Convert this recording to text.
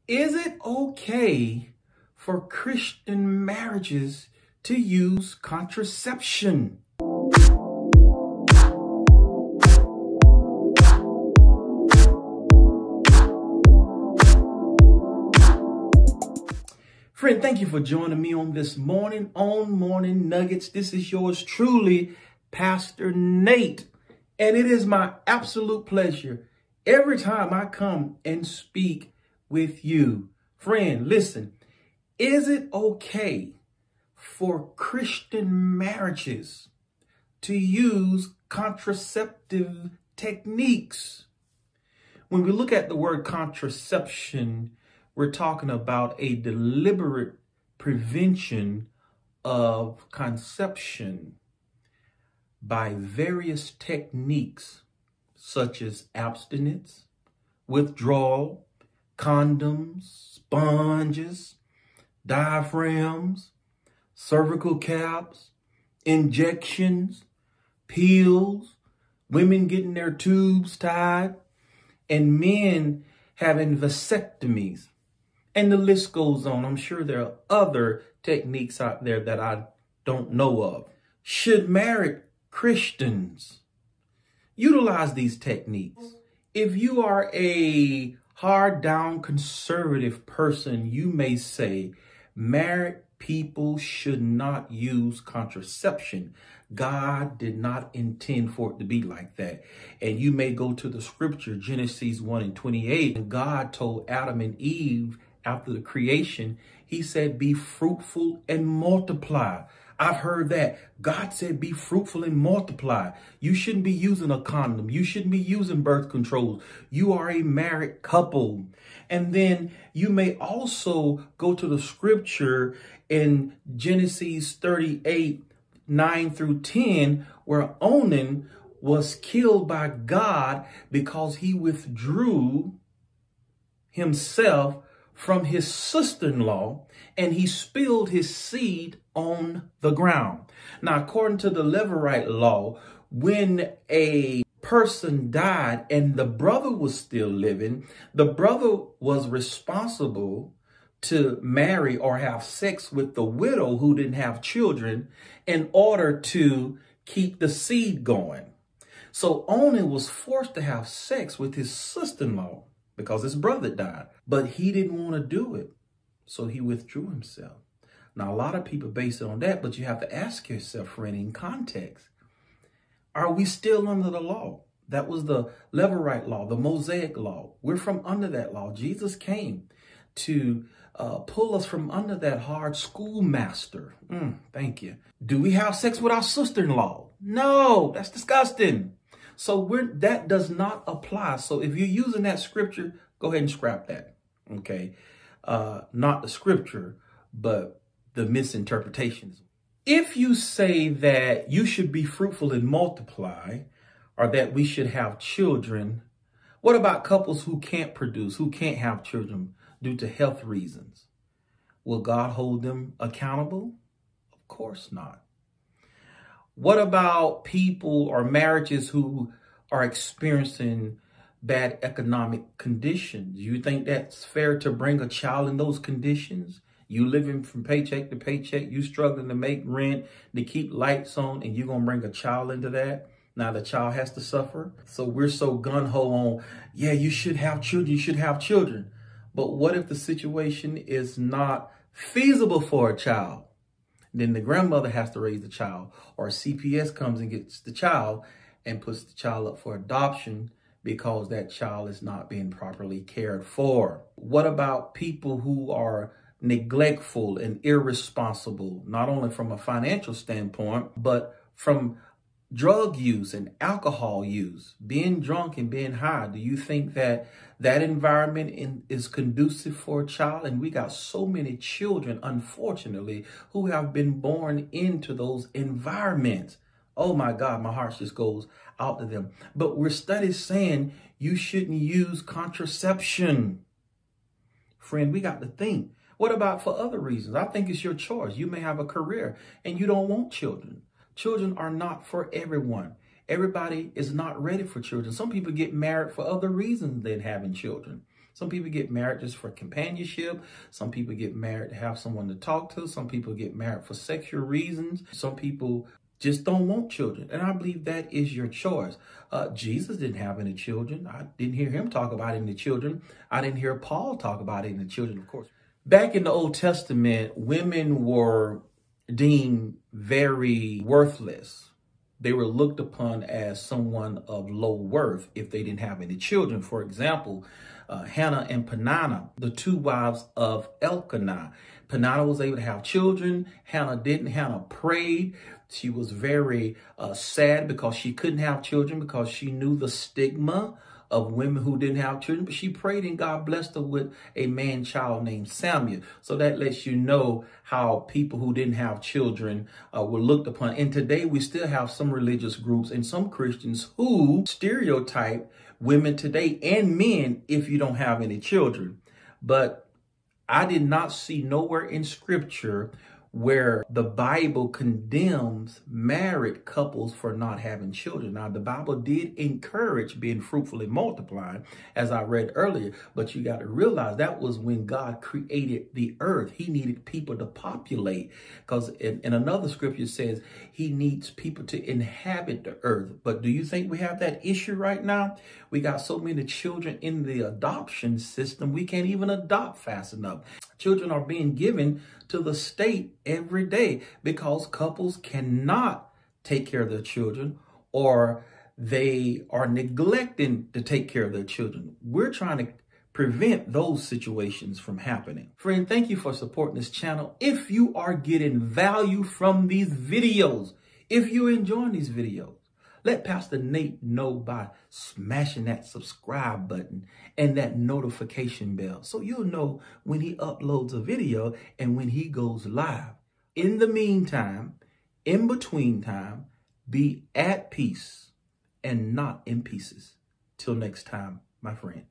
Is it okay for Christian marriages to use contraception? Friend, thank you for joining me on this morning on Morning Nuggets. This is yours truly, Pastor Nate. And it is my absolute pleasure every time I come and speak with you. Friend, listen, is it okay for Christian marriages to use contraceptive techniques? When we look at the word contraception, we're talking about a deliberate prevention of conception by various techniques such as abstinence, withdrawal, condoms, sponges, diaphragms, cervical caps, injections, pills, women getting their tubes tied, and men having vasectomies. And the list goes on. I'm sure there are other techniques out there that I don't know of. Should married Christians utilize these techniques? If you are a hard down conservative person, you may say married people should not use contraception. God did not intend for it to be like that. And you may go to the scripture, Genesis 1:28, and God told Adam and Eve after the creation, he said, be fruitful and multiply. I've heard that. God said, be fruitful and multiply. You shouldn't be using a condom. You shouldn't be using birth controls. You are a married couple. And then you may also go to the scripture in Genesis 38:9-10, where Onan was killed by God because he withdrew himself from his sister-in-law and he spilled his seed on the ground. Now, according to the Levirate law, when a person died and the brother was still living, the brother was responsible to marry or have sex with the widow who didn't have children in order to keep the seed going. So Onan was forced to have sex with his sister-in-law because his brother died, but he didn't want to do it. So he withdrew himself. Now, a lot of people base it on that, but you have to ask yourself, friend, in context, are we still under the law? That was the Levirate law, the Mosaic law. We're from under that law. Jesus came to pull us from under that hard schoolmaster. Thank you. Do we have sex with our sister-in-law? No, that's disgusting. So that does not apply. So if you're using that scripture, go ahead and scrap that. Okay. Not the scripture, but the misinterpretations. If you say that you should be fruitful and multiply, or that we should have children, what about couples who can't produce, who can't have children due to health reasons? Will God hold them accountable? Of course not. What about people or marriages who are experiencing bad economic conditions? You think that's fair to bring a child in those conditions? You living from paycheck to paycheck, you struggling to make rent, to keep lights on, and you're going to bring a child into that? Now the child has to suffer. So we're so gung-ho on, yeah, you should have children, you should have children. But what if the situation is not feasible for a child? Then the grandmother has to raise the child, or CPS comes and gets the child and puts the child up for adoption because that child is not being properly cared for. What about people who are neglectful and irresponsible, not only from a financial standpoint, but from drug use and alcohol use, being drunk and being high? Do you think that that environment is conducive for a child? And we got so many children, unfortunately, who have been born into those environments. Oh my God, my heart just goes out to them. But we're studies saying you shouldn't use contraception. Friend, we got to think. What about for other reasons? I think it's your choice. You may have a career and you don't want children. Children are not for everyone. Everybody is not ready for children. Some people get married for other reasons than having children. Some people get married just for companionship. Some people get married to have someone to talk to. Some people get married for sexual reasons. Some people just don't want children. And I believe that is your choice. Jesus didn't have any children. I didn't hear him talk about any children. I didn't hear Paul talk about any children, of course. Back in the Old Testament, women were deemed very worthless. They were looked upon as someone of low worth if they didn't have any children. For example, Hannah and Peninnah, the two wives of Elkanah. Peninnah was able to have children. Hannah didn't. Hannah prayed. She was very sad because she couldn't have children because she knew the stigma of women who didn't have children, but she prayed and God blessed her with a man-child named Samuel. So that lets you know how people who didn't have children were looked upon. And today we still have some religious groups and some Christians who stereotype women today and men if you don't have any children. But I did not see nowhere in scripture where the Bible condemns married couples for not having children. Now, the Bible did encourage being fruitful and multiplying, as I read earlier, but you got to realize that was when God created the earth. He needed people to populate, because in another scripture it says he needs people to inhabit the earth. But do you think we have that issue right now? We got so many children in the adoption system, we can't even adopt fast enough. Children are being given to the state every day because couples cannot take care of their children, or they are neglecting to take care of their children. We're trying to prevent those situations from happening. Friend, thank you for supporting this channel. If you are getting value from these videos, if you're enjoying these videos, let Pastor Nate know by smashing that subscribe button and that notification bell so you'll know when he uploads a video and when he goes live. In the meantime, in between time, be at peace and not in pieces. Till next time, my friend.